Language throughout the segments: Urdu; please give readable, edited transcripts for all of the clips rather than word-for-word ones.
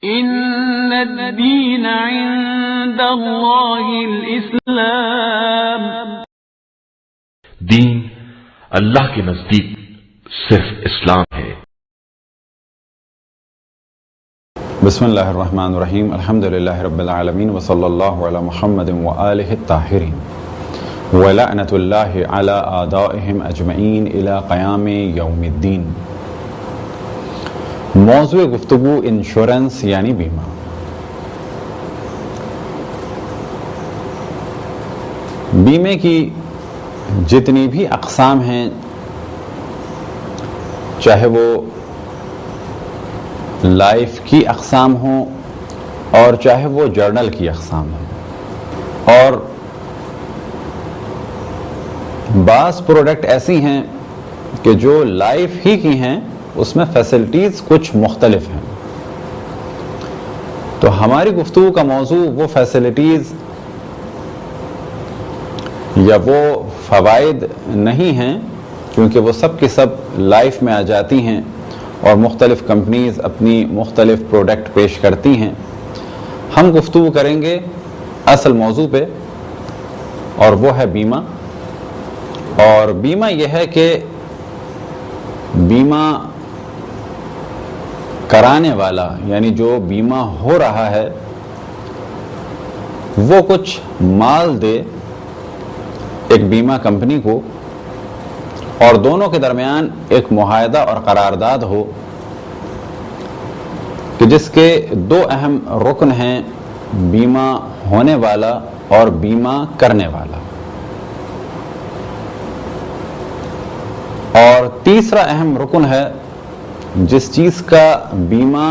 ان الدین عند اللہ الاسلام، دین اللہ کے نزدیک صرف اسلام ہے۔ بسم اللہ الرحمن الرحیم، الحمدللہ رب العالمین، وصلی اللہ علی محمد وآلہ الطاہرین، ولعنۃ اللہ علی اعدائہم اجمعین الی قیام یوم الدین۔ موضوع گفتگو انشورنس یعنی بیمہ۔ بیمے کی جتنی بھی اقسام ہیں، چاہے وہ لائف کی اقسام ہوں اور چاہے وہ جرنل کی اقسام ہوں، اور بعض پروڈکٹ ایسی ہیں کہ جو لائف ہی کی ہیں، اس میں فیسلٹیز کچھ مختلف ہیں۔ تو ہماری گفتگو کا موضوع وہ فیسلٹیز یا وہ فوائد نہیں ہیں، کیونکہ وہ سب کی سب لائف میں آ جاتی ہیں اور مختلف کمپنیز اپنی مختلف پروڈکٹ پیش کرتی ہیں۔ ہم گفتگو کریں گے اصل موضوع پہ، اور وہ ہے بیمہ۔ اور بیمہ یہ ہے کہ بیمہ کرانے والا، یعنی جو بیمہ ہو رہا ہے، وہ کچھ مال دے ایک بیمہ کمپنی کو، اور دونوں کے درمیان ایک معاہدہ اور قرارداد ہو کہ جس کے دو اہم رکن ہیں: بیمہ ہونے والا اور بیمہ کرنے والا۔ اور تیسرا اہم رکن ہے جس چیز کا بیمہ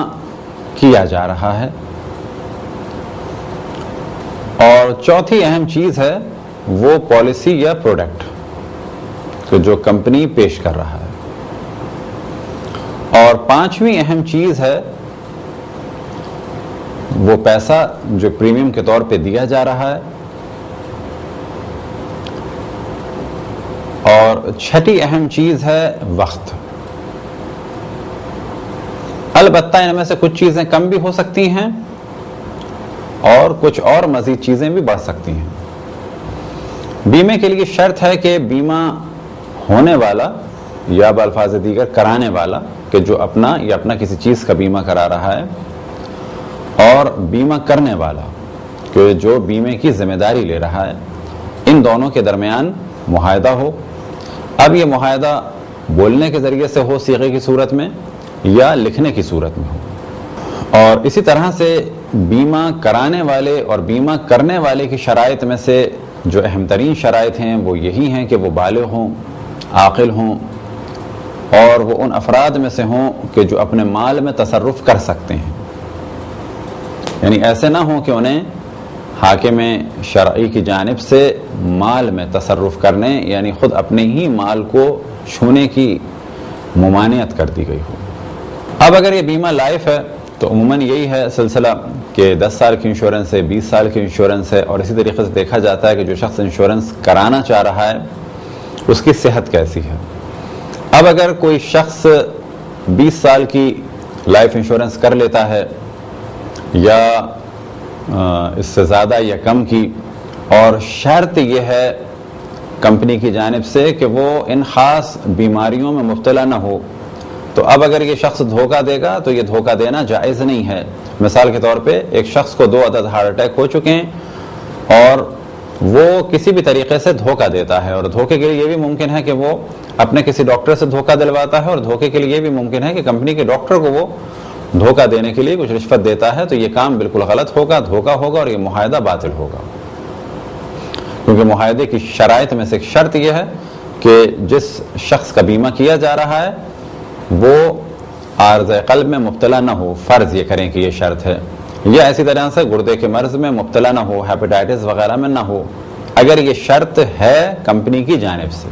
کیا جا رہا ہے، اور چوتھی اہم چیز ہے وہ پالیسی یا پروڈکٹ کہ جو کمپنی پیش کر رہا ہے، اور پانچویں اہم چیز ہے وہ پیسہ جو پریمیم کے طور پہ دیا جا رہا ہے، اور چھٹی اہم چیز ہے وقت۔ البتہ ان میں سے کچھ چیزیں کم بھی ہو سکتی ہیں اور کچھ اور مزید چیزیں بھی بڑھ سکتی ہیں۔ بیمے کے لیے شرط ہے کہ بیمہ ہونے والا یا بالفاظ دیگر کرانے والا کہ جو اپنا یا اپنا کسی چیز کا بیمہ کرا رہا ہے، اور بیمہ کرنے والا کہ جو بیمے کی ذمہ داری لے رہا ہے، ان دونوں کے درمیان معاہدہ ہو۔ اب یہ معاہدہ بولنے کے ذریعے سے ہو صیغے کی صورت میں، یا لکھنے کی صورت میں ہو۔ اور اسی طرح سے بیمہ کرانے والے اور بیمہ کرنے والے کی شرائط میں سے جو اہم ترین شرائط ہیں وہ یہی ہیں کہ وہ بالغ ہوں، عاقل ہوں، اور وہ ان افراد میں سے ہوں کہ جو اپنے مال میں تصرف کر سکتے ہیں۔ یعنی ایسے نہ ہوں کہ انہیں حاکم شرعی کی جانب سے مال میں تصرف کرنے، یعنی خود اپنے ہی مال کو چھونے کی ممانعت کر دی گئی ہو۔ اب اگر یہ بیمہ لائف ہے تو عموماً یہی ہے سلسلہ کہ 10 سال کی انشورنس ہے، 20 سال کی انشورنس ہے، اور اسی طریقے سے دیکھا جاتا ہے کہ جو شخص انشورنس کرانا چاہ رہا ہے اس کی صحت کیسی ہے۔ اب اگر کوئی شخص 20 سال کی لائف انشورنس کر لیتا ہے، یا اس سے زیادہ یا کم کی، اور شرط یہ ہے کمپنی کی جانب سے کہ وہ ان خاص بیماریوں میں مبتلا نہ ہو، تو اب اگر یہ شخص دھوکہ دے گا تو یہ دھوکہ دینا جائز نہیں ہے۔ مثال کے طور پہ ایک شخص کو 2 عدد ہارٹ اٹیک ہو چکے ہیں، اور وہ کسی بھی طریقے سے دھوکہ دیتا ہے، اور دھوکے کے لیے یہ بھی ممکن ہے کہ وہ اپنے کسی ڈاکٹر سے دھوکہ دلواتا ہے، اور دھوکے کے لیے یہ بھی ممکن ہے کہ کمپنی کے ڈاکٹر کو وہ دھوکہ دینے کے لیے کچھ رشوت دیتا ہے، تو یہ کام بالکل غلط ہوگا، دھوکہ ہوگا، اور یہ معاہدہ باطل ہوگا۔ کیونکہ معاہدے کی شرائط میں سے ایک شرط یہ ہے کہ جس شخص کا بیمہ کیا جا رہا ہے وہ عارض قلب میں مبتلا نہ ہو، فرض یہ کریں کہ یہ شرط ہے، یا اسی طرح سے گردے کے مرض میں مبتلا نہ ہو، ہیپیٹائٹس وغیرہ میں نہ ہو، اگر یہ شرط ہے کمپنی کی جانب سے۔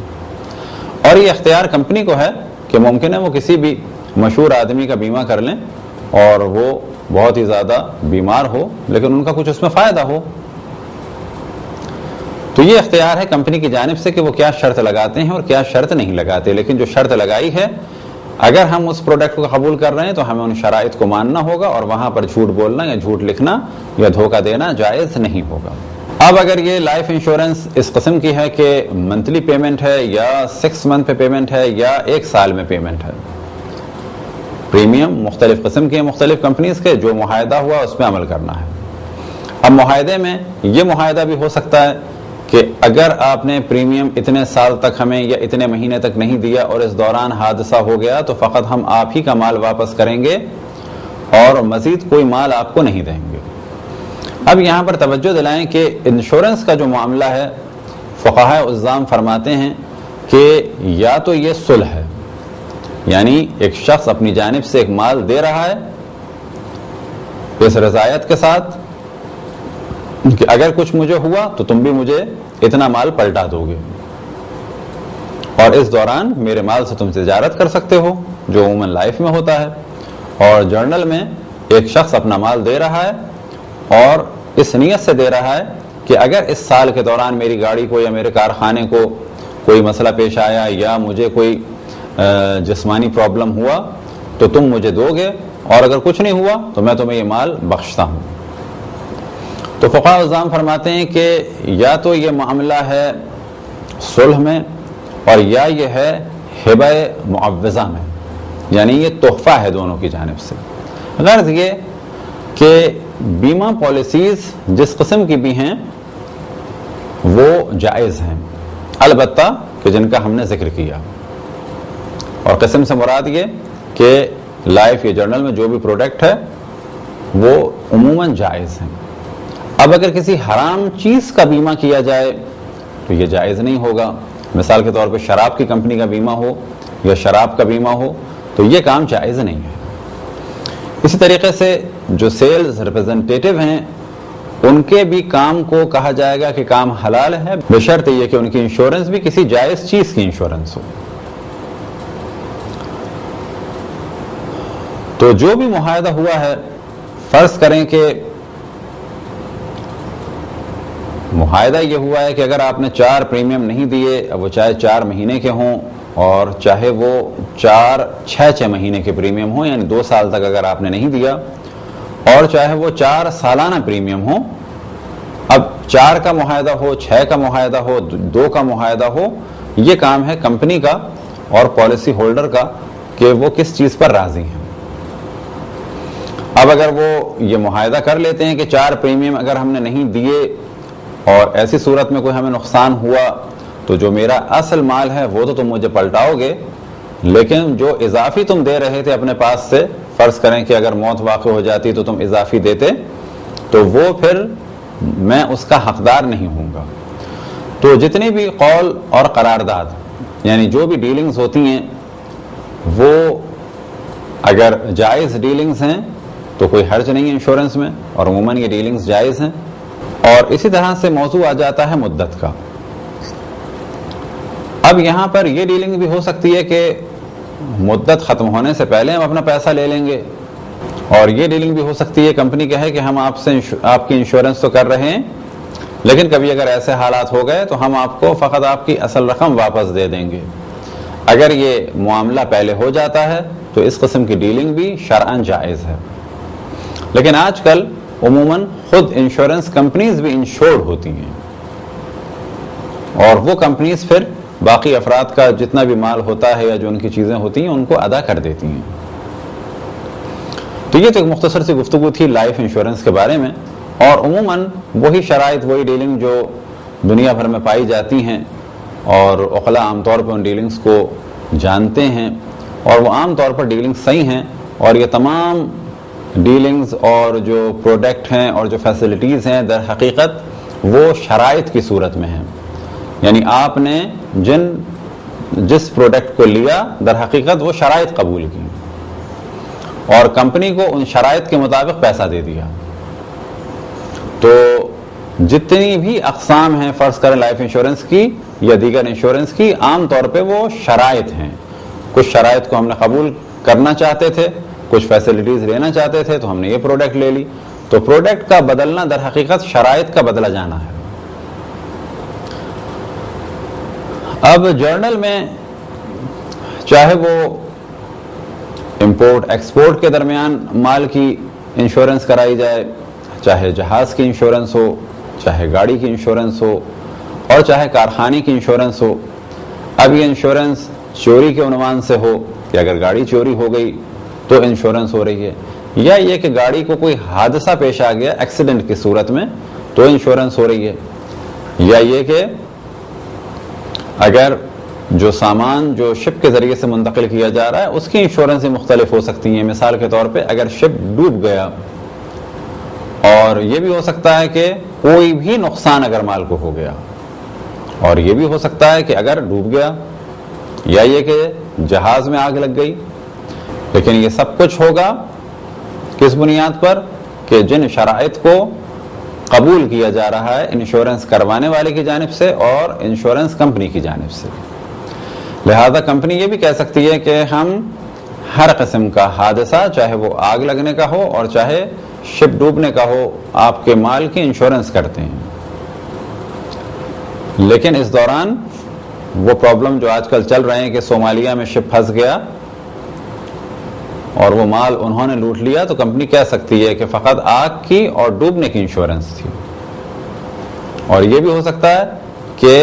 اور یہ اختیار کمپنی کو ہے کہ ممکن ہے وہ کسی بھی مشہور آدمی کا بیمہ کر لیں اور وہ بہت ہی زیادہ بیمار ہو لیکن ان کا کچھ اس میں فائدہ ہو، تو یہ اختیار ہے کمپنی کی جانب سے کہ وہ کیا شرط لگاتے ہیں اور کیا شرط نہیں لگاتے۔ لیکن جو شرط لگائی ہے اگر ہم اس پروڈکٹ کو قبول کر رہے ہیں تو ہمیں ان شرائط کو ماننا ہوگا اور وہاں پر جھوٹ بولنا یا جھوٹ لکھنا یا دھوکہ دینا جائز نہیں ہوگا۔ اب اگر یہ لائف انشورنس اس قسم کی ہے کہ منتھلی پیمنٹ ہے یا 6 منتھ پہ پیمنٹ ہے یا 1 سال میں پیمنٹ ہے، پریمیم مختلف قسم کے مختلف کمپنیز کے، جو معاہدہ ہوا اس پہ عمل کرنا ہے۔ اب معاہدے میں یہ معاہدہ بھی ہو سکتا ہے کہ اگر آپ نے پریمیم اتنے سال تک ہمیں یا اتنے مہینے تک نہیں دیا اور اس دوران حادثہ ہو گیا تو فقط ہم آپ ہی کا مال واپس کریں گے اور مزید کوئی مال آپ کو نہیں دیں گے۔ اب یہاں پر توجہ دلائیں کہ انشورنس کا جو معاملہ ہے، فقہاء عظام فرماتے ہیں کہ یا تو یہ صلح ہے، یعنی ایک شخص اپنی جانب سے ایک مال دے رہا ہے اس رضایت کے ساتھ کہ اگر کچھ مجھے ہوا تو تم بھی مجھے اتنا مال پلٹا دو گے، اور اس دوران میرے مال سے تم تجارت کر سکتے ہو، جو عموماً لائف میں ہوتا ہے۔ اور جرنل میں ایک شخص اپنا مال دے رہا ہے اور اس نیت سے دے رہا ہے کہ اگر اس سال کے دوران میری گاڑی کو یا میرے کارخانے کو کوئی مسئلہ پیش آیا یا مجھے کوئی جسمانی پرابلم ہوا تو تم مجھے دو گے، اور اگر کچھ نہیں ہوا تو میں تمہیں یہ مال بخشتا ہوں۔ تو فقہاء عظام فرماتے ہیں کہ یا تو یہ معاملہ ہے صلح میں اور یا یہ ہے ہبہ معوضہ میں، یعنی یہ تحفہ ہے دونوں کی جانب سے۔ غرض یہ کہ بیمہ پالیسیز جس قسم کی بھی ہیں وہ جائز ہیں، البتہ کہ جن کا ہم نے ذکر کیا، اور قسم سے مراد یہ کہ لائف یا جرنل میں جو بھی پروڈکٹ ہے وہ عموماً جائز ہیں۔ اب اگر کسی حرام چیز کا بیمہ کیا جائے تو یہ جائز نہیں ہوگا، مثال کے طور پہ شراب کی کمپنی کا بیمہ ہو یا شراب کا بیمہ ہو تو یہ کام جائز نہیں ہے۔ اسی طریقے سے جو سیلز ریپرزنٹیٹیو ہیں ان کے بھی کام کو کہا جائے گا کہ کام حلال ہے، بشرط یہ کہ ان کی انشورنس بھی کسی جائز چیز کی انشورنس ہو۔ تو جو بھی معاہدہ ہوا ہے، فرض کریں کہ معاہدہ یہ ہوا ہے کہ اگر آپ نے 4 پریمیم نہیں دیے، اب وہ چاہے 4 مہینے کے ہوں اور چاہے وہ 6 مہینے کے پریمیم ہوں، یعنی 2 سال تک اگر آپ نے نہیں دیا، اور چاہے وہ 4 سالانہ پریمیم ہوں، اب 4 کا معاہدہ ہو، 6 کا معاہدہ ہو، 2 کا معاہدہ ہو، یہ کام ہے کمپنی کا اور پالیسی ہولڈر کا کہ وہ کس چیز پر راضی ہیں۔ اب اگر وہ یہ معاہدہ کر لیتے ہیں کہ 4 پریمیم اگر ہم نے نہیں دیے اور ایسی صورت میں کوئی ہمیں نقصان ہوا تو جو میرا اصل مال ہے وہ تو تم مجھے پلٹاؤ گے، لیکن جو اضافی تم دے رہے تھے اپنے پاس سے، فرض کریں کہ اگر موت واقع ہو جاتی تو تم اضافی دیتے، تو وہ پھر میں اس کا حقدار نہیں ہوں گا۔ تو جتنی بھی قول اور قرارداد، یعنی جو بھی ڈیلنگز ہوتی ہیں، وہ اگر جائز ڈیلنگز ہیں تو کوئی حرج نہیں ہے انشورنس میں، اور عموماً یہ ڈیلنگز جائز ہیں۔ اور اسی طرح سے موضوع آ جاتا ہے مدت کا۔ اب یہاں پر یہ ڈیلنگ بھی ہو سکتی ہے کہ مدت ختم ہونے سے پہلے ہم اپنا پیسہ لے لیں گے، اور یہ ڈیلنگ بھی ہو سکتی ہے کمپنی کہے کہ ہم آپ کی انشورنس تو کر رہے ہیں، لیکن کبھی اگر ایسے حالات ہو گئے تو ہم آپ کو فقط آپ کی اصل رقم واپس دے دیں گے۔ اگر یہ معاملہ پہلے ہو جاتا ہے تو اس قسم کی ڈیلنگ بھی شرعاً جائز ہے۔ لیکن آج کل عموماً خود انشورنس کمپنیز بھی انشورڈ ہوتی ہیں، اور وہ کمپنیز پھر باقی افراد کا جتنا بھی مال ہوتا ہے یا جو ان کی چیزیں ہوتی ہیں ان کو ادا کر دیتی ہیں۔ تو یہ تو ایک مختصر سی گفتگو تھی لائف انشورنس کے بارے میں، اور عموماً وہی شرائط، وہی ڈیلنگ جو دنیا بھر میں پائی جاتی ہیں، اور عقلاء عام طور پر ان ڈیلنگز کو جانتے ہیں، اور وہ عام طور پر ڈیلنگز صحیح ہیں، اور یہ تمام ڈیلنگز اور جو پروڈکٹ ہیں اور جو فیسلٹیز ہیں در حقیقت وہ شرائط کی صورت میں ہیں، یعنی آپ نے جس پروڈکٹ کو لیا در حقیقت وہ شرائط قبول کی اور کمپنی کو ان شرائط کے مطابق پیسہ دے دیا۔ تو جتنی بھی اقسام ہیں، فرض کریں لائف انشورنس کی یا دیگر انشورنس کی، عام طور پہ وہ شرائط ہیں۔ کچھ شرائط کو ہم نے قبول کرنا چاہتے تھے، کچھ فیسلٹیز لینا چاہتے تھے، تو ہم نے یہ پروڈکٹ لے لی۔ تو پروڈکٹ کا بدلنا در حقیقت شرائط کا بدلا جانا ہے۔ اب جرنل میں چاہے وہ امپورٹ ایکسپورٹ کے درمیان مال کی انشورنس کرائی جائے، چاہے جہاز کی انشورنس ہو، چاہے گاڑی کی انشورنس ہو، اور چاہے کارخانے کی انشورنس ہو۔ اب یہ انشورنس چوری کے عنوان سے ہو کہ اگر گاڑی چوری ہو گئی تو انشورنس ہو رہی ہے، یا یہ کہ گاڑی کو کوئی حادثہ پیش آ گیا ایکسیڈنٹ کی صورت میں تو انشورنس ہو رہی ہے، یا یہ کہ اگر جو سامان جو شپ کے ذریعے سے منتقل کیا جا رہا ہے اس کی انشورنس مختلف ہو سکتی ہیں۔ مثال کے طور پہ اگر شپ ڈوب گیا، اور یہ بھی ہو سکتا ہے کہ کوئی بھی نقصان اگر مال کو ہو گیا، اور یہ بھی ہو سکتا ہے کہ اگر ڈوب گیا، یا یہ کہ جہاز میں آگ لگ گئی، لیکن یہ سب کچھ ہوگا کس بنیاد پر کہ جن شرائط کو قبول کیا جا رہا ہے انشورنس کروانے والے کی جانب سے اور انشورنس کمپنی کی جانب سے۔ لہذا کمپنی یہ بھی کہہ سکتی ہے کہ ہم ہر قسم کا حادثہ، چاہے وہ آگ لگنے کا ہو اور چاہے شپ ڈوبنے کا ہو، آپ کے مال کی انشورنس کرتے ہیں۔ لیکن اس دوران وہ پرابلم جو آج کل چل رہے ہیں کہ صومالیہ میں شپ پھنس گیا اور وہ مال انہوں نے لوٹ لیا، تو کمپنی کہہ سکتی ہے کہ فقط آگ کی اور ڈوبنے کی انشورنس تھی، اور یہ بھی ہو سکتا ہے کہ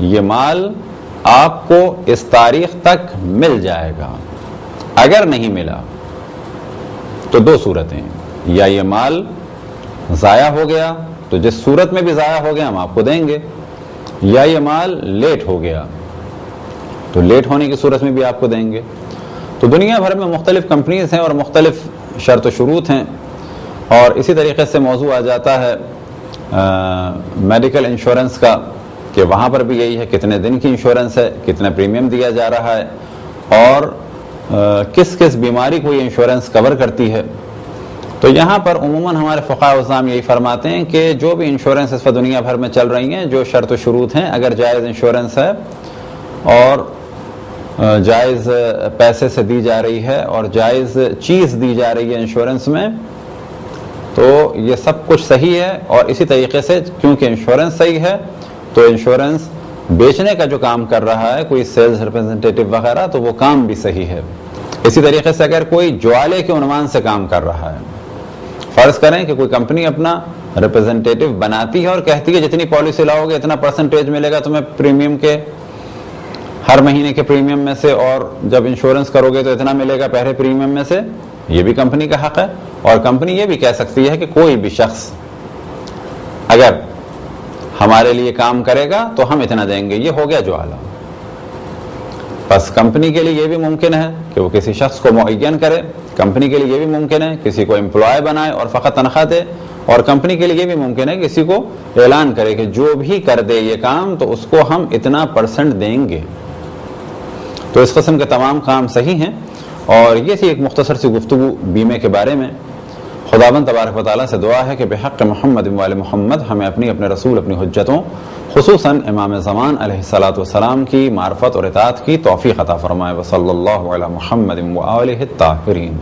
یہ مال آپ کو اس تاریخ تک مل جائے گا۔ اگر نہیں ملا تو دو صورتیں، یا یہ مال ضائع ہو گیا تو جس صورت میں بھی ضائع ہو گیا ہم آپ کو دیں گے، یا یہ مال لیٹ ہو گیا تو لیٹ ہونے کی صورت میں بھی آپ کو دیں گے۔ تو دنیا بھر میں مختلف کمپنیز ہیں اور مختلف شرط و شروط ہیں، اور اسی طریقے سے موضوع آ جاتا ہے میڈیکل انشورنس کا، کہ وہاں پر بھی یہی ہے کتنے دن کی انشورنس ہے، کتنا پریمیم دیا جا رہا ہے، اور کس کس بیماری کو یہ انشورنس کور کرتی ہے۔ تو یہاں پر عموماً ہمارے فقہاء اعظام یہی فرماتے ہیں کہ جو بھی انشورنس اس وقت دنیا بھر میں چل رہی ہیں، جو شرط و شروط ہیں، اگر جائز انشورنس ہے اور جائز پیسے سے دی جا رہی ہے اور جائز چیز دی جا رہی ہے انشورنس میں، تو یہ سب کچھ صحیح ہے۔ اور اسی طریقے سے کیونکہ انشورنس صحیح ہے تو انشورنس بیچنے کا جو کام کر رہا ہے کوئی سیلز ریپرزنٹیٹو وغیرہ، تو وہ کام بھی صحیح ہے۔ اسی طریقے سے اگر کوئی جوالے کے عنوان سے کام کر رہا ہے، فرض کریں کہ کوئی کمپنی اپنا ریپرزنٹیٹو بناتی ہے اور کہتی ہے جتنی پالیسی لاؤ گے اتنا پرسنٹیج ملے گا تمہیں پریمیم کے، ہر مہینے کے پریمیم میں سے، اور جب انشورنس کرو گے تو اتنا ملے گا پہلے پریمیم میں سے، یہ بھی کمپنی کا حق ہے۔ اور کمپنی یہ بھی کہہ سکتی ہے کہ کوئی بھی شخص اگر ہمارے لیے کام کرے گا تو ہم اتنا دیں گے، یہ ہو گیا جوالا۔ بس کمپنی کے لیے یہ بھی ممکن ہے کہ وہ کسی شخص کو معین کرے، کمپنی کے لیے یہ بھی ممکن ہے کسی کو امپلائی بنائے اور فقط تنخواہ دے، اور کمپنی کے لیے یہ بھی ممکن ہے کسی کو اعلان کرے کہ جو بھی کر دے یہ کام تو اس کو ہم اتنا % دیں گے۔ تو اس قسم کے تمام کام صحیح ہیں، اور یہ تھی ایک مختصر سی گفتگو بیمے کے بارے میں۔ خداوند تبارک و تعالیٰ سے دعا ہے کہ بحق محمد و آل محمد ہمیں اپنے رسول، اپنی حجتوں، خصوصاً امام زمان علیہ الصلاۃ والسلام کی معرفت اور اطاعت کی توفیق عطا فرمائے۔ وصلی اللہ علی محمد و آلہ الطاہرین۔